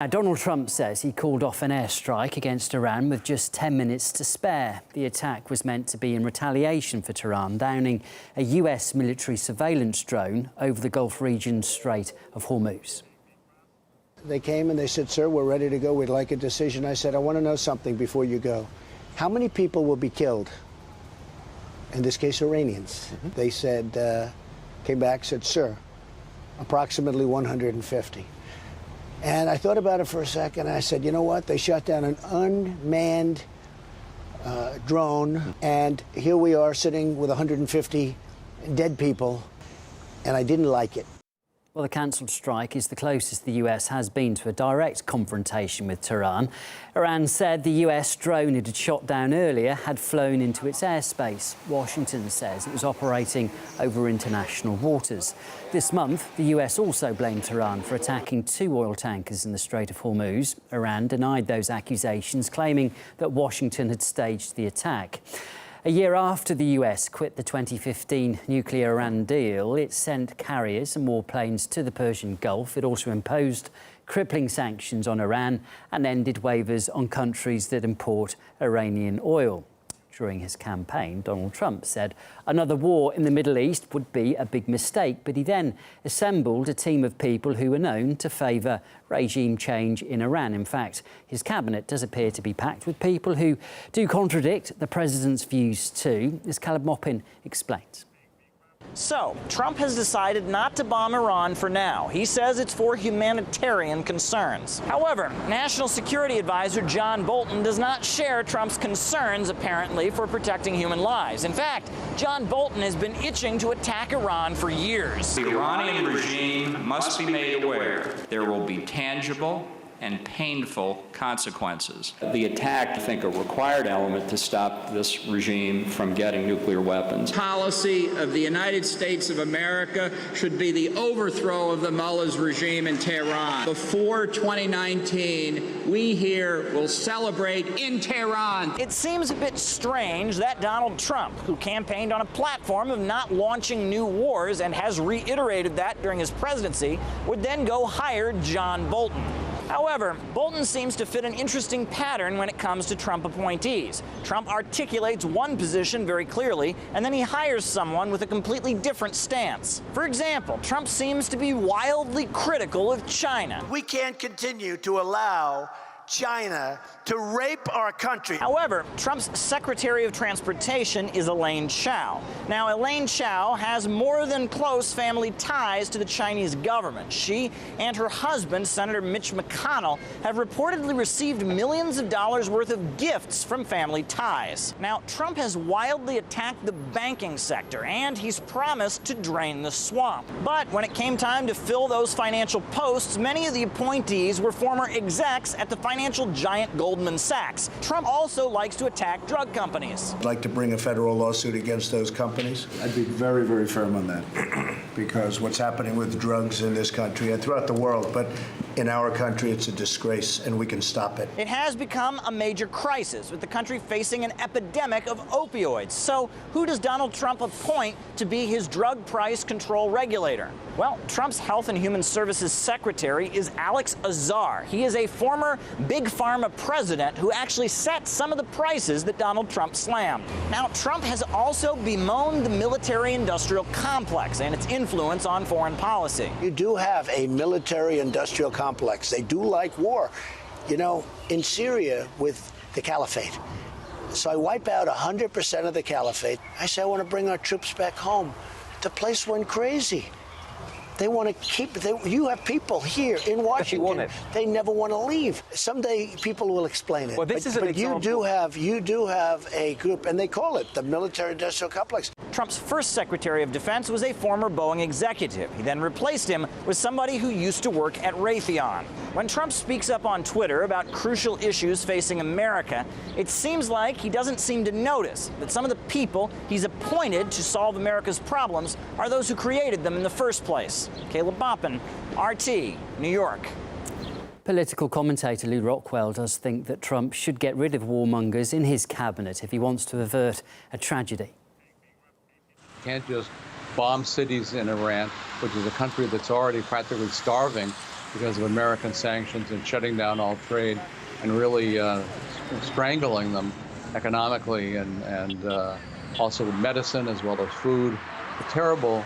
Now, Donald Trump says he called off an airstrike against Iran with just 10 minutes to spare. The attack was meant to be in retaliation for Tehran downing a US military surveillance drone over the Gulf region's Strait of Hormuz. They came and they said, "Sir, we're ready to go. We'd like a decision." I said, "I want to know something before you go. How many people will be killed?" In this case, Iranians. They said, came back, said, "Sir, approximately 150. And I thought about it for a second. I said, you know what? They shot down an unmanned drone, and here we are sitting with 150 dead people, and I didn't like it. Well, the cancelled strike is the closest the US has been to a direct confrontation with Tehran. Iran said the US drone it had shot down earlier had flown into its airspace. Washington says it was operating over international waters. This month, the US also blamed Tehran for attacking 2 oil tankers in the Strait of Hormuz. Iran denied those accusations, claiming that Washington had staged the attack. A year after the US quit the 2015 nuclear Iran deal, it sent carriers and warplanes to the Persian Gulf. It also imposed crippling sanctions on Iran and ended waivers on countries that import Iranian oil. During his campaign, Donald Trump said another war in the Middle East would be a big mistake, but he then assembled a team of people who were known to favour regime change in Iran. In fact, his cabinet does appear to be packed with people who do contradict the president's views too, as Maupin explains. So, Trump has decided not to bomb Iran for now. He says it's for humanitarian concerns. However, National Security Advisor John Bolton does not share Trump's concerns, apparently, for protecting human lives. In fact, John Bolton has been itching to attack Iran for years. The Iranian regime must be made aware there will be tangible and painful consequences. The attack, I think, a required element to stop this regime from getting nuclear weapons. Policy of the United States of America should be the overthrow of the mullah's regime in Tehran. Before 2019, we here will celebrate in Tehran. It seems a bit strange that Donald Trump, who campaigned on a platform of not launching new wars and has reiterated that during his presidency, would then go hire John Bolton. However, Bolton seems to fit an interesting pattern when it comes to Trump appointees. Trump articulates one position very clearly, and then he hires someone with a completely different stance. For example, Trump seems to be wildly critical of China. We can't continue to allow China to rape our country. However, Trump's Secretary of Transportation is Elaine Chao. Now, Elaine Chao has more than close family ties to the Chinese government. She and her husband, Senator Mitch McConnell, have reportedly received millions of dollars worth of gifts from family ties. Now, Trump has wildly attacked the banking sector, and he's promised to drain the swamp. But when it came time to fill those financial posts, many of the appointees were former execs at the financial giant Goldman Sachs. Trump also likes to attack drug companies. I'd like to bring a federal lawsuit against those companies. I'd be very, very firm on that because what's happening with drugs in this country and throughout the world, but in our country, it's a disgrace, and we can stop it. It has become a major crisis, with the country facing an epidemic of opioids. So who does Donald Trump appoint to be his drug price control regulator? Well, Trump's Health and Human Services Secretary is Alex Azar. He is a former Big Pharma president who actually set some of the prices that Donald Trump slammed. Now, Trump has also bemoaned the military-industrial complex and its influence on foreign policy. You do have a military-industrial complex. They do like war. You know, in Syria with the caliphate. So I wipe out 100% of the caliphate. I say I want to bring our troops back home. The place went crazy. They want to keep, you have people here in Washington, they never want to leave. Someday people will explain it. Well, this is an example. You do have a group, and they call it the military-industrial complex. Trump's first Secretary of Defense was a former Boeing executive. He then replaced him with somebody who used to work at Raytheon. When Trump speaks up on Twitter about crucial issues facing America, it seems like he doesn't seem to notice that some of the people he's appointed to solve America's problems are those who created them in the first place. Maupin, RT, New York. Political commentator Lou Rockwell does think that Trump should get rid of warmongers in his cabinet if he wants to avert a tragedy. Can't just bomb cities in Iran, which is a country that's already practically starving, because of American sanctions and shutting down all trade and really strangling them economically and also with medicine as well as food. A terrible,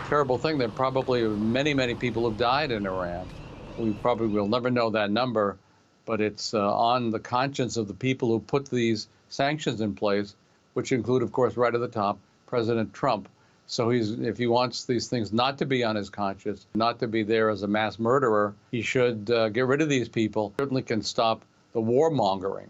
terrible thing. There are probably many, many people who've died in Iran. We probably will never know that number, but it's on the conscience of the people who put these sanctions in place, which include, of course, right at the top, President Trump. So if he wants these things not to be on his conscience, not to be there as a mass murderer, he should get rid of these people. Certainly can stop the warmongering